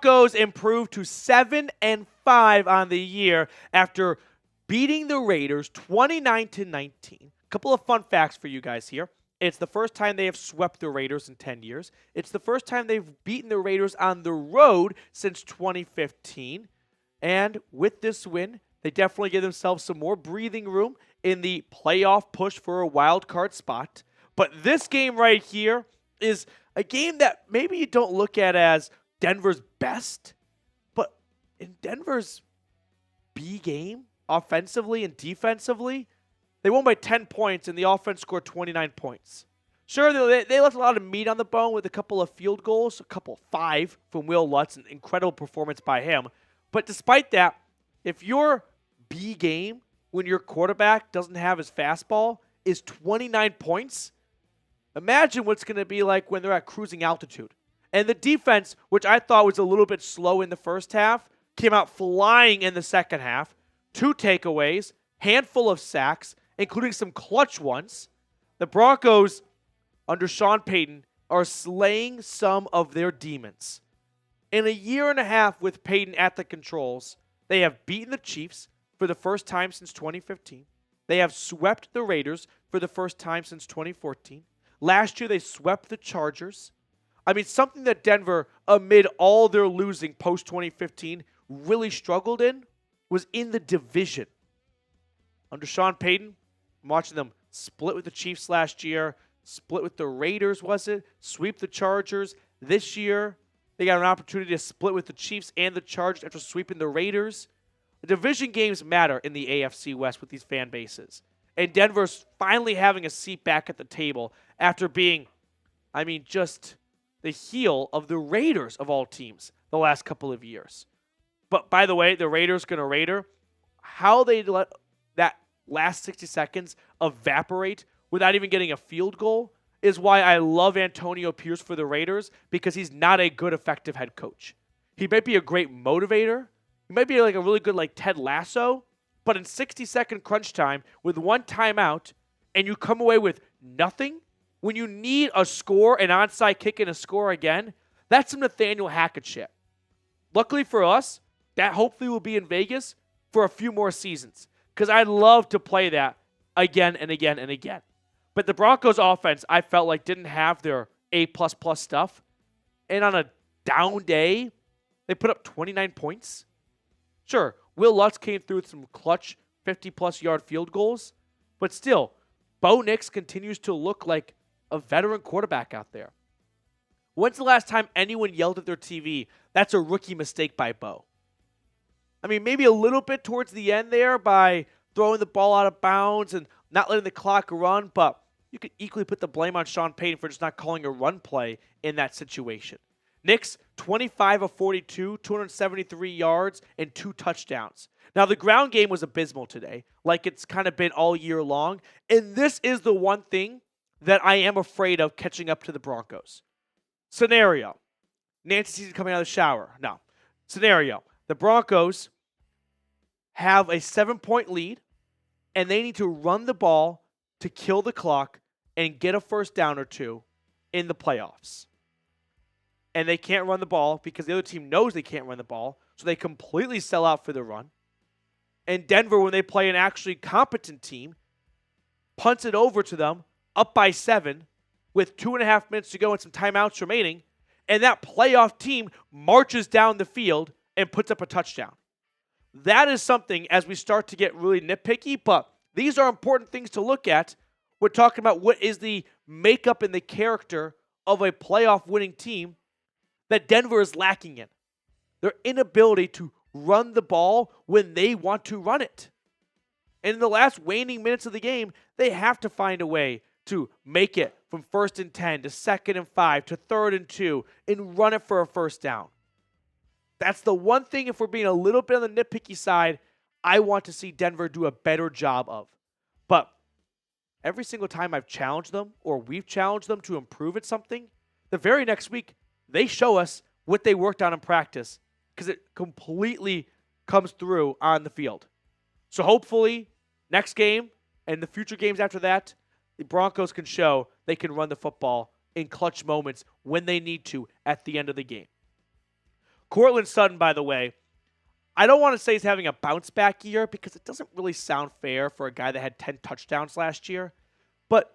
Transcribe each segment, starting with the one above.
Broncos improved to 7-5 on the year after beating the Raiders 29-19. A couple of fun facts for you guys here. It's the first time they have swept the Raiders in 10 years. It's the first time they've beaten the Raiders on the road since 2015. And with this win, they definitely give themselves some more breathing room in the playoff push for a wild card spot. But this game right here is a game that maybe you don't look at as Denver's best, but in Denver's B game, offensively and defensively, they won by 10 points, and the offense scored 29 points. Sure, they left a lot of meat on the bone with a couple of field goals, a couple 5 from Will Lutz, an incredible performance by him. But despite that, if your B game, when your quarterback doesn't have his fastball, is 29 points, imagine what's going to be like when they're at cruising altitude. And the defense, which I thought was a little bit slow in the first half, came out flying in the second half. 2 takeaways, handful of sacks, including some clutch ones. The Broncos, under Sean Payton, are slaying some of their demons. In a year and a half with Payton at the controls, they have beaten the Chiefs for the first time since 2015. They have swept the Raiders for the first time since 2014. Last year, they swept the Chargers. I mean, something that Denver, amid all their losing post-2015, really struggled in was in the division. Under Sean Payton, I'm watching them split with the Chiefs last year, split with the Raiders, sweep the Chargers. This year, they got an opportunity to split with the Chiefs and the Chargers after sweeping the Raiders. The division games matter in the AFC West with these fan bases. And Denver's finally having a seat back at the table after being, just the heel of the Raiders of all teams the last couple of years. But by the way, the Raiders going to Raider. How they let that last 60 seconds evaporate without even getting a field goal is why I love Antonio Pierce for the Raiders, because he's not a good, effective head coach. He might be a great motivator. He might be like a really good like Ted Lasso, but in 60-second crunch time with 1 timeout and you come away with nothing when you need a score, an onside kick, and a score again, that's some Nathaniel Hackett shit. Luckily for us, that hopefully will be in Vegas for a few more seasons, because I'd love to play that again and again and again. But the Broncos offense, I felt like, didn't have their A++ stuff. And on a down day, they put up 29 points. Sure, Will Lutz came through with some clutch 50-plus yard field goals. But still, Bo Nix continues to look like a veteran quarterback out there. When's the last time anyone yelled at their TV, that's a rookie mistake by Bo? I mean, maybe a little bit towards the end there by throwing the ball out of bounds and not letting the clock run, but you could equally put the blame on Sean Payton for just not calling a run play in that situation. Nix, 25 of 42, 273 yards, and 2 touchdowns. Now, the ground game was abysmal today, like it's kind of been all year long, and this is the one thing that I am afraid of catching up to the Broncos. Scenario. Nancy season coming out of the shower. No. Scenario. The Broncos have a 7-point lead, and they need to run the ball to kill the clock and get a first down or 2 in the playoffs. And they can't run the ball because the other team knows they can't run the ball, so they completely sell out for the run. And Denver, when they play an actually competent team, punts it over to them, up by 7, with 2.5 minutes to go and some timeouts remaining, and that playoff team marches down the field and puts up a touchdown. That is something, as we start to get really nitpicky, but these are important things to look at. We're talking about what is the makeup and the character of a playoff winning team that Denver is lacking in. Their inability to run the ball when they want to run it. And in the last waning minutes of the game, they have to find a way to make it from 1st and 10 to 2nd and 5 to 3rd and 2 and run it for a first down. That's the one thing, if we're being a little bit on the nitpicky side, I want to see Denver do a better job of. But every single time I've challenged them or we've challenged them to improve at something, the very next week, they show us what they worked on in practice because it completely comes through on the field. So hopefully, next game and the future games after that, the Broncos can show they can run the football in clutch moments when they need to at the end of the game. Courtland Sutton, by the way, I don't want to say he's having a bounce back year because it doesn't really sound fair for a guy that had 10 touchdowns last year. But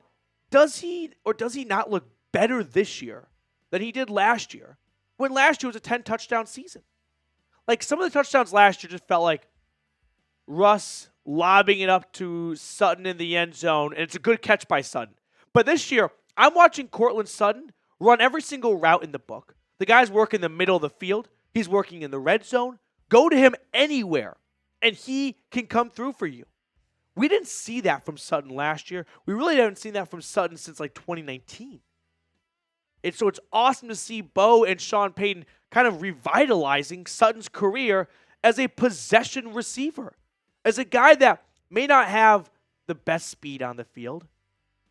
does he or does he not look better this year than he did last year, when last year was a 10-touchdown season? Like, some of the touchdowns last year just felt like Russ lobbing it up to Sutton in the end zone, and it's a good catch by Sutton. But this year, I'm watching Courtland Sutton run every single route in the book. The guy's working the middle of the field. He's working in the red zone. Go to him anywhere, and he can come through for you. We didn't see that from Sutton last year. We really haven't seen that from Sutton since like 2019. And so it's awesome to see Bo and Sean Payton kind of revitalizing Sutton's career as a possession receiver, as a guy that may not have the best speed on the field,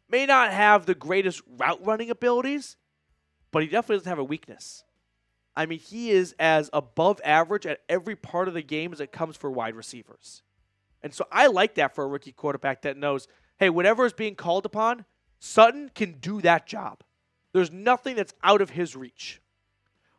may not have the greatest route running abilities, but he definitely doesn't have a weakness. I mean, he is as above average at every part of the game as it comes for wide receivers. And so I like that for a rookie quarterback that knows, hey, whatever is being called upon, Sutton can do that job. There's nothing that's out of his reach.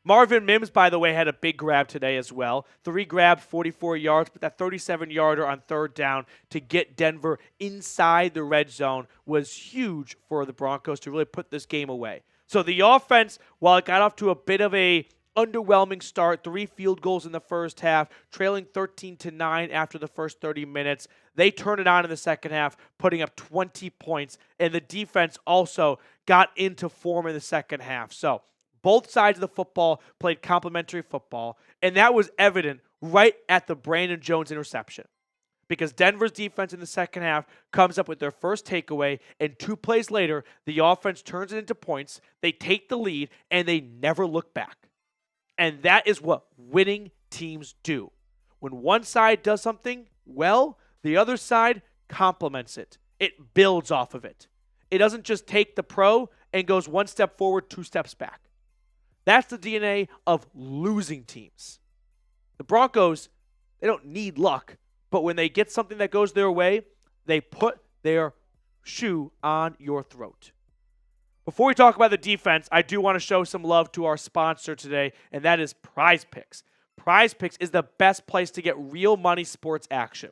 Marvin Mims, by the way, had a big grab today as well. 3 grabs, 44 yards, but that 37-yarder on third down to get Denver inside the red zone was huge for the Broncos to really put this game away. So the offense, while it got off to a bit of a underwhelming start, 3 field goals in the first half, trailing 13-9 after the first 30 minutes. They turned it on in the second half, putting up 20 points, and the defense also got into form in the second half. So both sides of the football played complementary football, and that was evident right at the Brandon Jones interception, because Denver's defense in the second half comes up with their first takeaway, and 2 plays later, the offense turns it into points. They take the lead, and they never look back. And that is what winning teams do. When one side does something well, the other side complements it. It builds off of it. It doesn't just take the pro and goes 1 step forward, 2 steps back. That's the DNA of losing teams. The Broncos, they don't need luck, but when they get something that goes their way, they put their shoe on your throat. Before we talk about the defense, I do want to show some love to our sponsor today, and that is Prize Picks. Prize Picks is the best place to get real money sports action.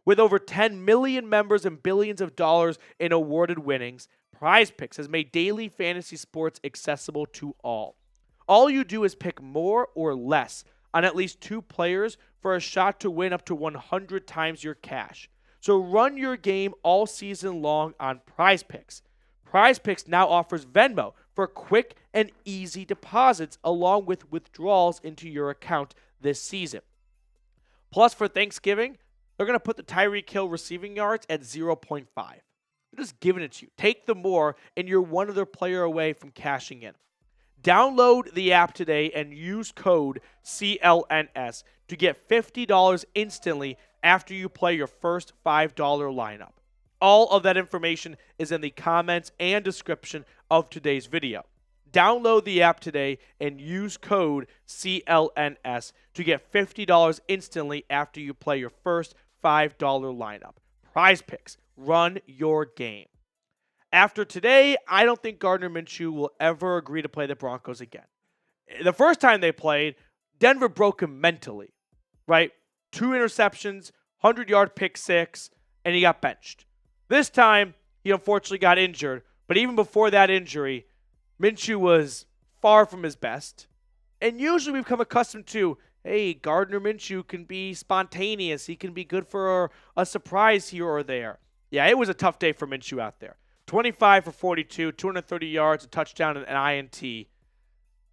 With over 10 million members and billions of dollars in awarded winnings, Prize Picks has made daily fantasy sports accessible to all. All you do is pick more or less on at least 2 players for a shot to win up to 100 times your cash. So run your game all season long on Prize Picks. Prize Picks now offers Venmo for quick and easy deposits along with withdrawals into your account this season. Plus, for Thanksgiving, they're going to put the Tyreek Hill receiving yards at 0.5. They're just giving it to you. Take the more, and you're one other player away from cashing in. Download the app today and use code CLNS to get $50 instantly after you play your first $5 lineup. All of that information is in the comments and description of today's video. Download the app today and use code CLNS to get $50 instantly after you play your first $5 lineup. Prize Picks. Run your game. After today, I don't think Garnder Minshew will ever agree to play the Broncos again. The first time they played, Denver broke him mentally, right? 2 interceptions, 100-yard pick 6, and he got benched. This time, he unfortunately got injured, but even before that injury, Minshew was far from his best. And usually we've come accustomed to, hey, Garnder Minshew can be spontaneous. He can be good for a surprise here or there. Yeah, it was a tough day for Minshew out there. 25 for 42, 230 yards, a touchdown, and an INT.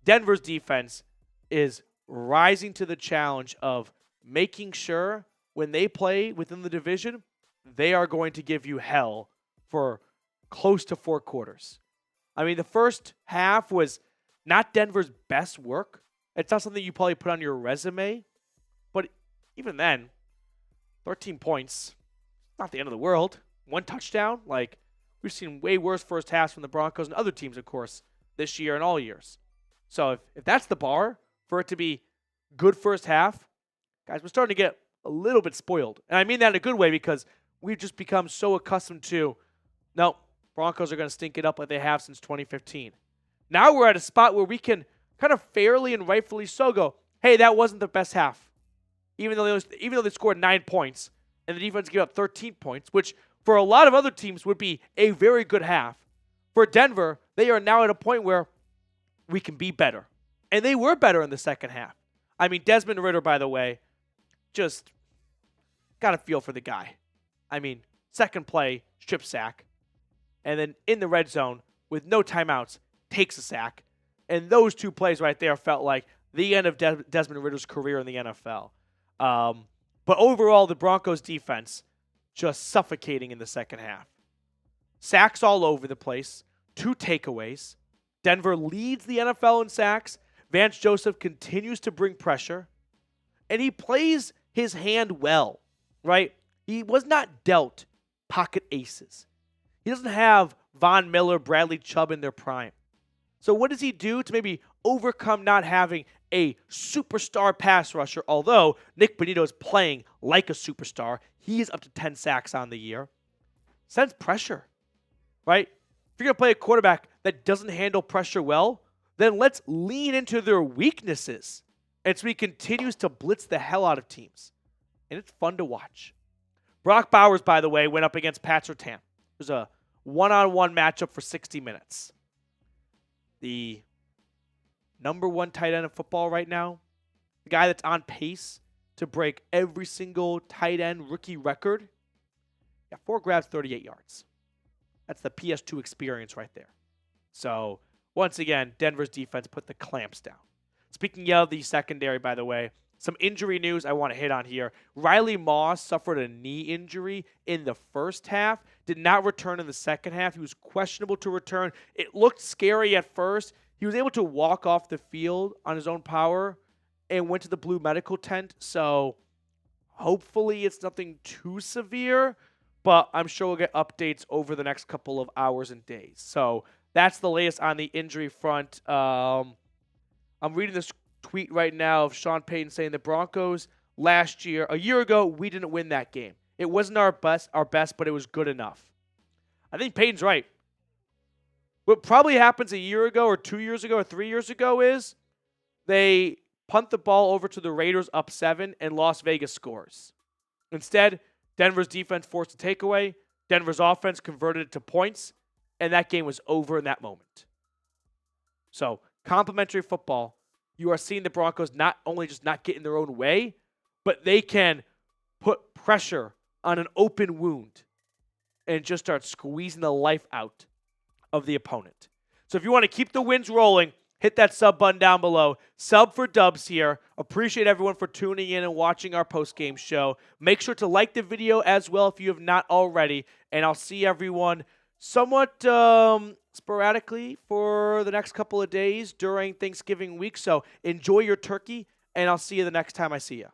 Denver's defense is rising to the challenge of making sure when they play within the division, they are going to give you hell for close to 4 quarters. I mean, the first half was not Denver's best work. It's not something you probably put on your resume. But even then, 13 points, not the end of the world. 1 touchdown. Like, we've seen way worse first halves from the Broncos and other teams, of course, this year and all years. So if that's the bar for it to be good first half, guys, we're starting to get a little bit spoiled. And I mean that in a good way because we've just become so accustomed to, no, Broncos are going to stink it up like they have since 2015. Now we're at a spot where we can kind of fairly and rightfully so go, hey, that wasn't the best half. Even though they scored 9 points and the defense gave up 13 points, which for a lot of other teams would be a very good half. For Denver, they are now at a point where we can be better. And they were better in the second half. I mean, Desmond Ridder, by the way, just got a feel for the guy. I mean, second play, strip sack. And then in the red zone, with no timeouts, takes a sack. And those 2 plays right there felt like the end of Desmond Ridder's career in the NFL. But overall, the Broncos defense just suffocating in the second half. Sacks all over the place. 2 takeaways. Denver leads the NFL in sacks. Vance Joseph continues to bring pressure. And he plays his hand well, right? He was not dealt pocket aces. He doesn't have Von Miller, Bradley Chubb in their prime. So what does he do to maybe overcome not having a superstar pass rusher? Although Nik Bonitto is playing like a superstar. He is up to 10 sacks on the year. Sends pressure, right? If you're going to play a quarterback that doesn't handle pressure well, then let's lean into their weaknesses. And so he continues to blitz the hell out of teams. And it's fun to watch. Brock Bowers, by the way, went up against Pat Surtain. It was a one-on-one matchup for 60 minutes. The number 1 tight end of football right now, the guy that's on pace to break every single tight end rookie record, got 4 grabs, 38 yards. That's the PS2 experience right there. So, once again, Denver's defense put the clamps down. Speaking of the secondary, by the way, some injury news I want to hit on here. Riley Moss suffered a knee injury in the first half, did not return in the second half. He was questionable to return. It looked scary at first. He was able to walk off the field on his own power and went to the blue medical tent. So hopefully it's nothing too severe, but I'm sure we'll get updates over the next couple of hours and days. So that's the latest on the injury front. I'm reading this tweet right now of Sean Payton saying the Broncos a year ago, we didn't win that game. It wasn't our best, but it was good enough. I think Payton's right. What probably happens a year ago or 2 years ago or 3 years ago is they punt the ball over to the Raiders up 7 and Las Vegas scores. Instead, Denver's defense forced a takeaway. Denver's offense converted it to points, and that game was over in that moment. So, complimentary football. You are seeing the Broncos not only just not get in their own way, but they can put pressure on an open wound and just start squeezing the life out of the opponent. So if you want to keep the wins rolling, hit that sub button down below. Sub for Dubs here. Appreciate everyone for tuning in and watching our post-game show. Make sure to like the video as well if you have not already. And I'll see everyone somewhat sporadically for the next couple of days during Thanksgiving week. So enjoy your turkey, and I'll see you the next time I see you.